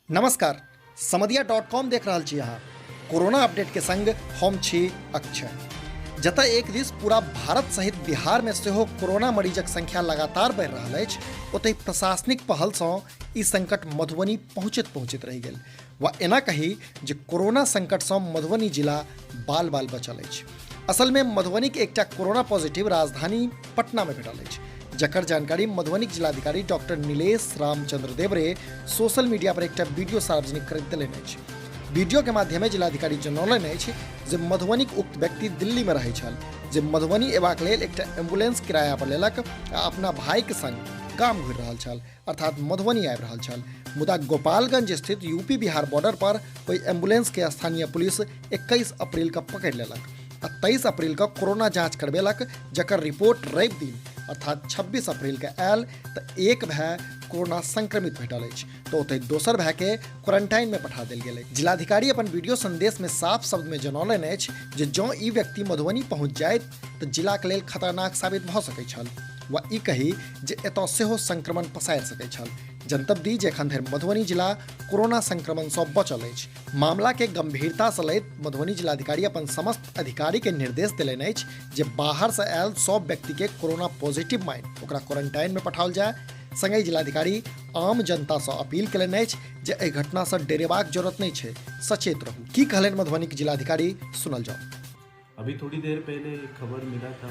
नमस्कार, समधिया.com देख रहल छी अहाँ। कोरोना अपडेट के संग हम छी अक्षय। जतऽ एक दिस पूरा भारत सहित बिहार में सेहो कोरोना मरीजक संख्या लगातार बढ़ि रहल अछि, ओतहि प्रशासनिक पहलसँ ई संकट मधुबनी पहुँचैत रहि गेल। वा एना कही जे कोरोना संकटसँ मधुबनी जिला बाल बाल बचल अछि। असल में मधुबनी के एकटा कोरोना पॉजिटिव राजधानी पटना में भेटल अछि, जकर जानकारी मधुबनी जिलाधिकारी डॉक्टर नीलेश रामचंद्र देवरे सोशल मीडिया पर एकटा वीडियो सार्वजनिक करैत देलनि अछि। वीडियो के माध्यमे जिलाधिकारी जनौलनि अछि जे मधुबनीक उक्त व्यक्ति दिल्ली में रहैत छल, जे मधुबनी एबाक लेल एकटा एम्बुलेंस किराया पर लेलक आ अपना भाई के संग गाम घुरि रहल छल, अर्थात मधुबनी आबि रहल छल। मुदा गोपालगंज स्थित यूपी बिहार बॉर्डर पर ओहि एम्बुलेंस के स्थानीय पुलिस 21 अप्रैल के पकड़ि लेलक आ 23 अप्रैल के कोरोना जांच करबेलक, जकर रिपोर्ट रवि दिन अर्थात 26 अप्रैल के आयल तऽ एक भाई कोरोना संक्रमित भेटल अछि, तो ओतहि दोसर भाई के क्वारंटाइन में पठा देल गेल अछि। जिलाधिकारी अपन वीडियो संदेश में साफ शब्द में जनौलनि अछि जे जँ ई व्यक्ति मधुबनी पहुँच जाइत तऽ जिलाक लेल खतरनाक साबित भऽ सकैत छल, वा ई कही जे एतऽ सेहो संक्रमण पसारि सकैत छल। जनतब दी जे एखन धरि मधुबनी जिला कोरोना संक्रमणसँ बचल अछि। मामला के गंभीरता सँ लैत मधुबनी जिलाधिकारी अपन समस्त अधिकारी के निर्देश देलनि अछि जे बाहर से आयल सब व्यक्ति के कोरोना पॉजिटिव मानि ओकरा क्वारंटाइन में पठाओल जाय। संगे जिलाधिकारी आम जनता सँ अपील कयलनि अछि जे एहि घटना सँ डेरेबाक जरूरत नहि छै, सचेत रहू। की कहलनि मधुबनी के जिलाधिकारी, सुनल जाओ। अभी थोड़ी देर पहले एक खबर मिला था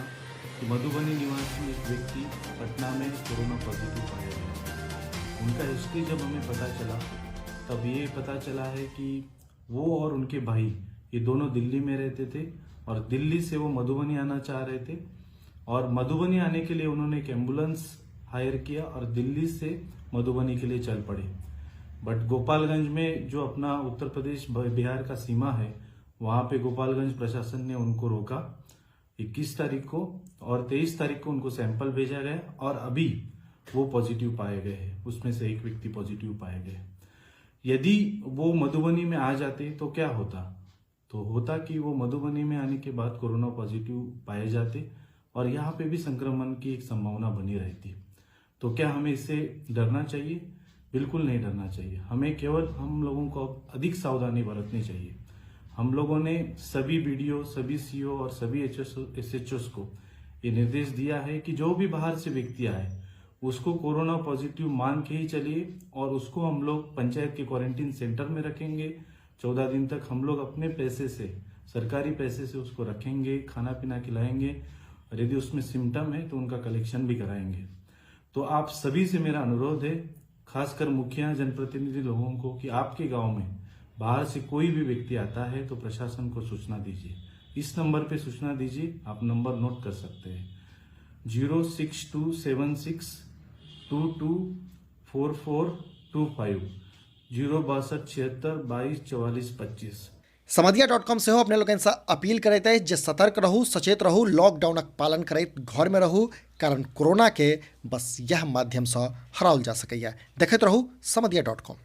कि मधुबनी निवासी एक व्यक्ति पटना में कोरोना पॉजिटिव पाया गया। उनका हिस्ट्री जब हमें पता चला तब ये पता चला है कि वो और उनके भाई ये दोनों दिल्ली में रहते थे और दिल्ली से वो मधुबनी आना चाह रहे थे और मधुबनी आने के लिए उन्होंने एक एम्बुलेंस हायर किया और दिल्ली से मधुबनी के लिए चल पड़े। बट गोपालगंज में जो अपना उत्तर प्रदेश बिहार का सीमा है, वहाँ पे गोपालगंज प्रशासन ने उनको रोका 21 तारीख को और 23 तारीख को उनको सैंपल भेजा गया और अभी वो पॉजिटिव पाए गए हैं। उसमें से एक व्यक्ति पॉजिटिव पाए गए। यदि वो मधुबनी में आ जाते तो क्या होता? तो होता कि वो मधुबनी में आने के बाद कोरोना पॉजिटिव पाए जाते और यहाँ पे भी संक्रमण की एक संभावना बनी रहती। तो क्या हमें इससे डरना चाहिए? बिल्कुल नहीं डरना चाहिए। हमें केवल हम लोगों को अधिक सावधानी बरतनी चाहिए। हम लोगों ने सभी बीडीओ, सभी सीओ और सभी एसएचओ को ये निर्देश दिया है कि जो भी बाहर से व्यक्ति आए उसको कोरोना पॉजिटिव मान के ही चलिए और उसको हम लोग पंचायत के क्वारंटीन सेंटर में रखेंगे। 14 दिन तक हम लोग अपने पैसे से, सरकारी पैसे से उसको रखेंगे, खाना पीना खिलाएंगे और यदि उसमें सिम्टम है तो उनका कलेक्शन भी कराएंगे। तो आप सभी से मेरा अनुरोध है, खासकर मुखिया, जनप्रतिनिधि लोगों को, कि आपके गांव में बाहर से कोई भी व्यक्ति आता है तो प्रशासन को सूचना दीजिए। इस नंबर पे सूचना दीजिए। आप नंबर नोट कर सकते हैं 06276 224425 06276224425। समधिया.com सेहो अपने लोगन सँ अपील करैत अछि जे सतर्क रहू, सचेत रहू, लॉकडाउनक पालन करैत घर में रहू, कारण कोरोना के बस यह माध्यम सँ हराओल जा सकैया। देखैत रहू समधिया.com।